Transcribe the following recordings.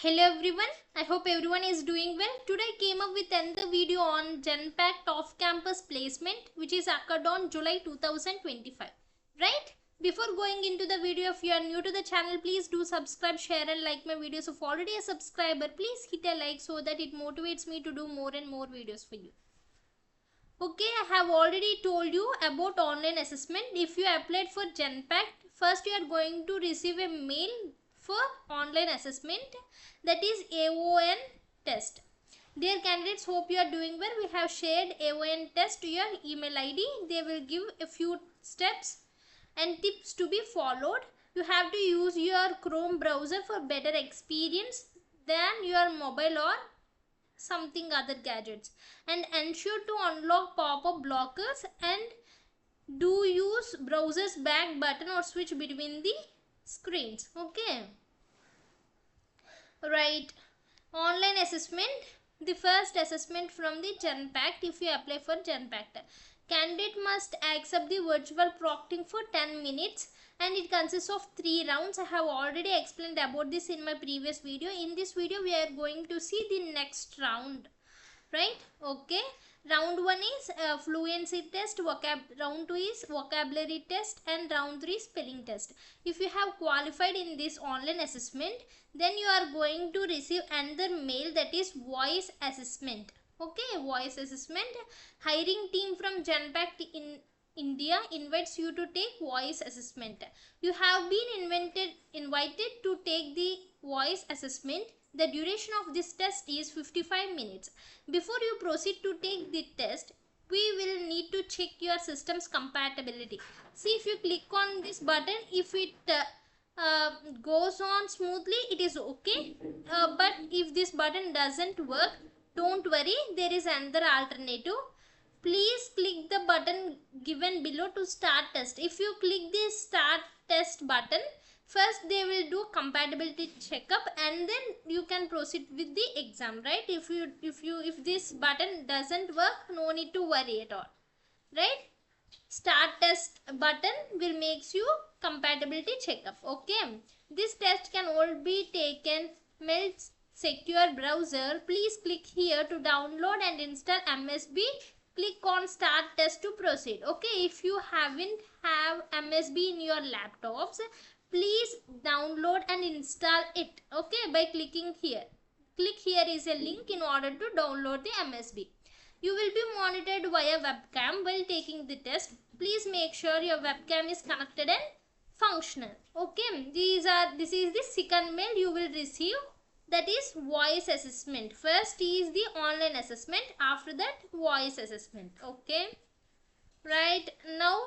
Hello everyone, I hope everyone is doing well. Today I came up with another video on Genpact off-campus placement which is occurred on July 2025. Right? Before going into the video, if you are new to the channel, please do subscribe, share and like my videos. If already a subscriber, please hit a like so that it motivates me to do more and more videos for you. Okay, I have already told you about online assessment. If you applied for Genpact, first you are going to receive a mail for online assessment, that is AON test. Dear candidates, hope you are doing well. We have shared AON test to your email ID. They will give a few steps and tips to be followed. You have to use your Chrome browser for better experience than your mobile or something other gadgets, and ensure to unlock pop-up blockers and do use browser's back button or switch between the screens. Okay, right. Online assessment, the first assessment from the Genpact. If you apply for Genpact, candidate must accept the virtual proctoring for 10 minutes and it consists of 3 rounds. I have already explained about this in my previous video. In this video we are going to see the next round, right? Okay, round 1 is fluency test, round 2 is vocabulary test, and round 3 is spelling test. If you have qualified in this online assessment, then you are going to receive another mail, that is voice assessment. Okay, voice assessment. Hiring team from Genpact in India invites you to take voice assessment. You have been invited to take the voice assessment. The duration of this test is 55 minutes. Before you proceed to take the test, we will need to check your system's compatibility. See, if you click on this button, if it goes on smoothly, it is okay. But if this button doesn't work, don't worry, there is another alternative. Please click the button given below to start test. If you click the start test button, first they will do compatibility checkup and then you can proceed with the exam, right? If this button doesn't work, no need to worry at all, right? Start test button will makes you compatibility checkup. Okay, this test can all be taken mail secure browser. Please click here to download and install MSB. Click on start test to proceed. Okay, if you haven't have MSB in your laptops, please download and install it. Okay, by clicking here. Click here is a link in order to download the MSB. You will be monitored via webcam while taking the test. Please make sure your webcam is connected and functional. Okay, this is the second mail you will receive, that is voice assessment. First is the online assessment, after that voice assessment. Okay, right. Now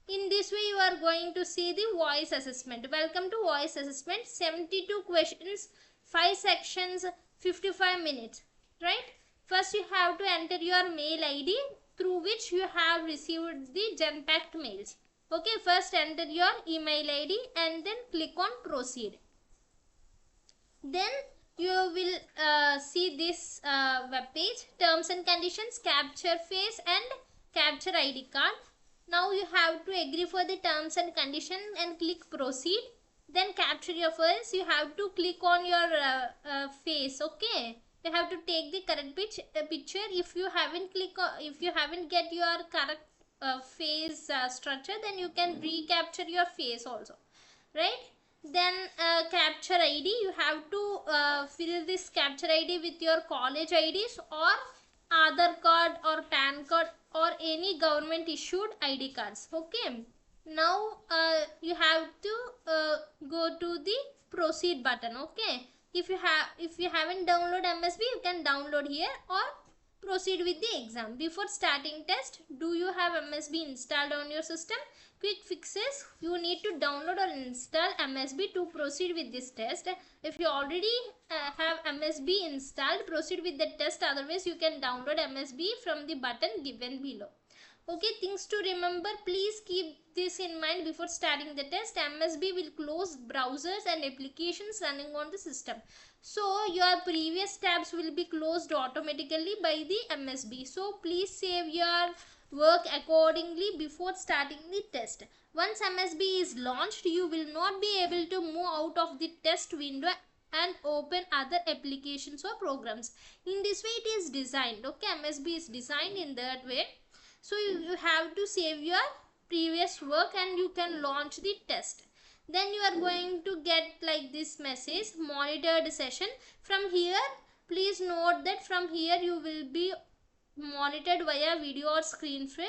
in this way you are going to see the voice assessment. Welcome to voice assessment. 72 questions, 5 sections, 55 minutes, right? First you have to enter your mail ID through which you have received the Genpact mails. Okay, first enter your email ID and then click on proceed. Then you will see this web page, terms and conditions, capture face and capture ID card. Now you have to agree for the terms and conditions and click proceed. Then capture your face. You have to click on your face. Okay, you have to take the correct picture. If you haven't get your correct face structure, then you can recapture your face also, right? Then capture ID, you have to fill this capture ID with your college IDs or Aadhaar card or PAN card or any government issued ID cards. Okay, now you have to go to the proceed button. Okay, if you haven't downloaded MSB, you can download here or proceed with the exam. Before starting test, do you have MSB installed on your system? Quick fixes, you need to download or install MSB to proceed with this test. If you already have MSB installed, proceed with the test. Otherwise you can download MSB from the button given below. Okay, things to remember, please keep this in mind before starting the test. MSB will close browsers and applications running on the system. So your previous tabs will be closed automatically by the MSB. So please save your work accordingly before starting the test. Once MSB is launched, you will not be able to move out of the test window and open other applications or programs. In this way it is designed. Okay, MSB is designed in that way. So you have to save your previous work and you can launch the test. Then you are going to get like this message, monitored session. From here, please note that from here you will be monitored via video or screen feed.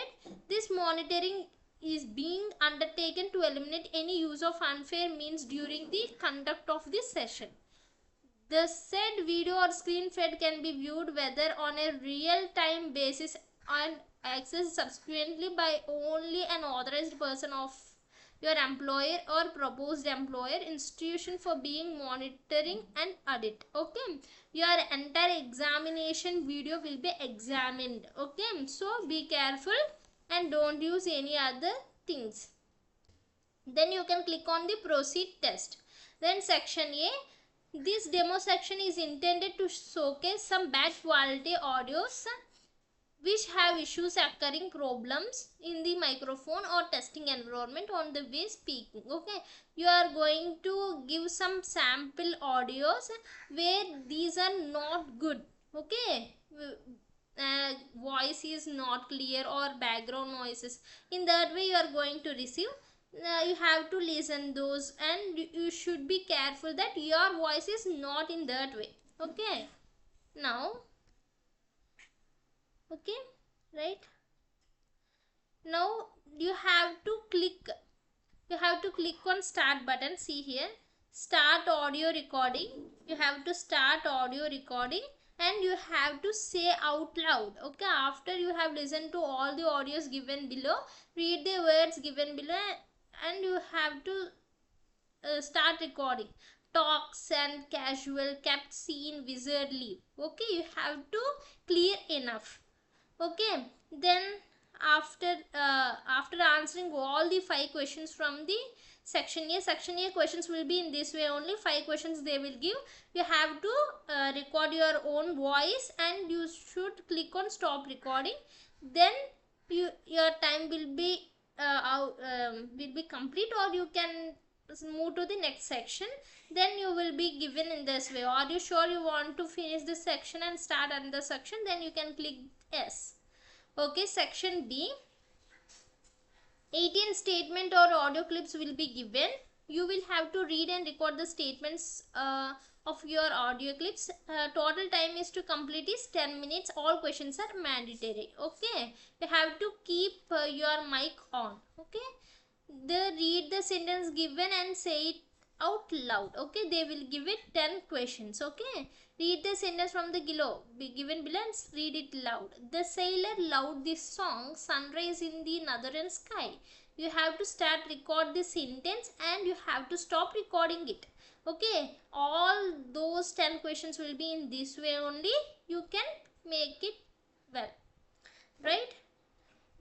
This monitoring is being undertaken to eliminate any use of unfair means during the conduct of this session. The said video or screen feed can be viewed whether on a real-time basis and accessed subsequently by only an authorized person of your employer or proposed employer institution for being monitoring and audit. Okay, your entire examination video will be examined. Okay, so be careful and don't use any other things. Then you can click on the proceed test. Then section A, this demo section is intended to showcase some bad quality audios which have issues occurring problems in the microphone or testing environment on the way speaking. Okay, you are going to give some sample audios where these are not good. Okay, voice is not clear or background noises. In that way you are going to receive. You have to listen those and you should be careful that your voice is not in that way. Okay, now okay, right, now you have to click on start button. See here, start audio recording. You have to start audio recording and you have to say out loud. Okay, after you have listened to all the audios given below, read the words given below and you have to start recording. Talks and casual, kept, seen, wizard, leave. Okay, you have to clear enough. Okay, then after answering all the 5 questions from the section A questions will be in this way only. 5 questions they will give. You have to record your own voice and you should click on stop recording. Then your time will be complete, or you can move to the next section. Then you will be given in this way. Are you sure you want to finish this section and start another section? Then you can click yes. Okay, section B, 18 statement or audio clips will be given. You will have to read and record the statements of your audio clips. Total time is to complete is 10 minutes. All questions are mandatory. Okay, you have to keep your mic on. Okay, read the sentence given and say it out loud. Okay, they will give it 10 questions. Okay, read the sentence from the given below and read it loud. The sailor loved this song, sunrise in the northern sky. You have to start record the sentence and you have to stop recording it. Okay, all those 10 questions will be in this way only. You can make it well, right?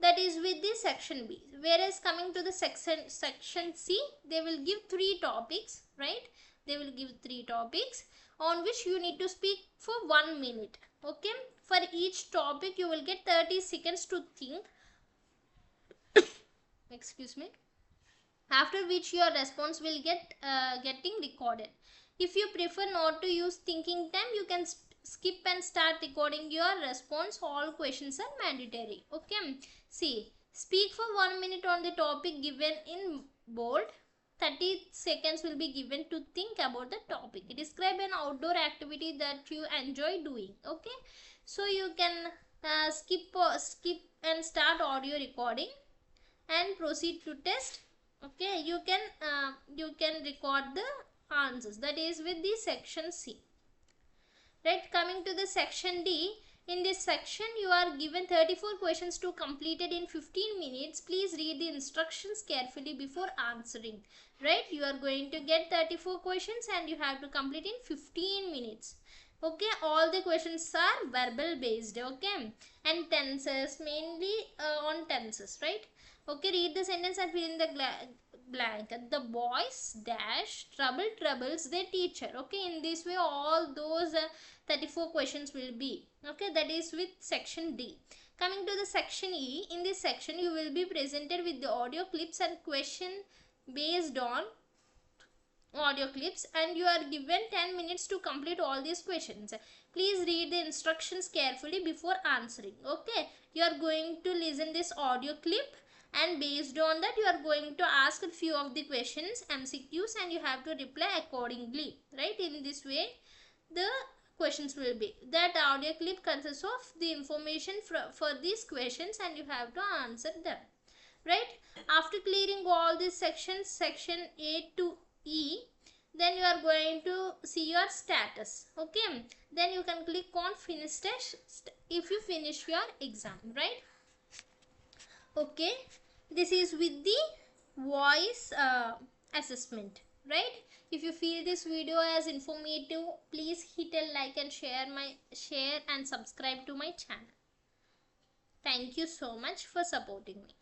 That is with the section B. Whereas coming to the section C, they will give 3 topics, right? They will give 3 topics on which you need to speak for 1 minute. Okay, for each topic you will get 30 seconds to think. Excuse me. After which your response will getting recorded. If you prefer not to use thinking time, you can skip and start recording your response. All questions are mandatory. Okay, see, speak for 1 minute on the topic given in bold. 30 seconds will be given to think about the topic. Describe an outdoor activity that you enjoy doing. Okay, so you can skip and start audio recording and proceed to test. Okay, you can record the answers. That is with the section C. Right, coming to the section D. In this section you are given 34 questions to complete it in 15 minutes. Please read the instructions carefully before answering. Right, you are going to get 34 questions and you have to complete in 15 minutes. Okay, all the questions are verbal based. Okay, and tenses, mainly on tenses, right? Okay, read the sentence and fill in the blank. The boys dash troubles their teacher. Okay, in this way all those 34 questions will be. Okay, that is with section D. Coming to the section E, in this section you will be presented with the audio clips and question based on audio clips, and you are given 10 minutes to complete all these questions. Please read the instructions carefully before answering. Okay, you are going to listen this audio clip, and based on that you are going to ask a few of the questions, MCQs, and you have to reply accordingly, right? In this way the questions will be. That audio clip consists of the information for these questions, and you have to answer them, right? After clearing all these sections, section A to E, then you are going to see your status. Okay, then you can click on finish test if you finish your exam, right? Okay, this is with the voice assessment, right? If you feel this video as informative, please hit a like and share and subscribe to my channel. Thank you so much for supporting me.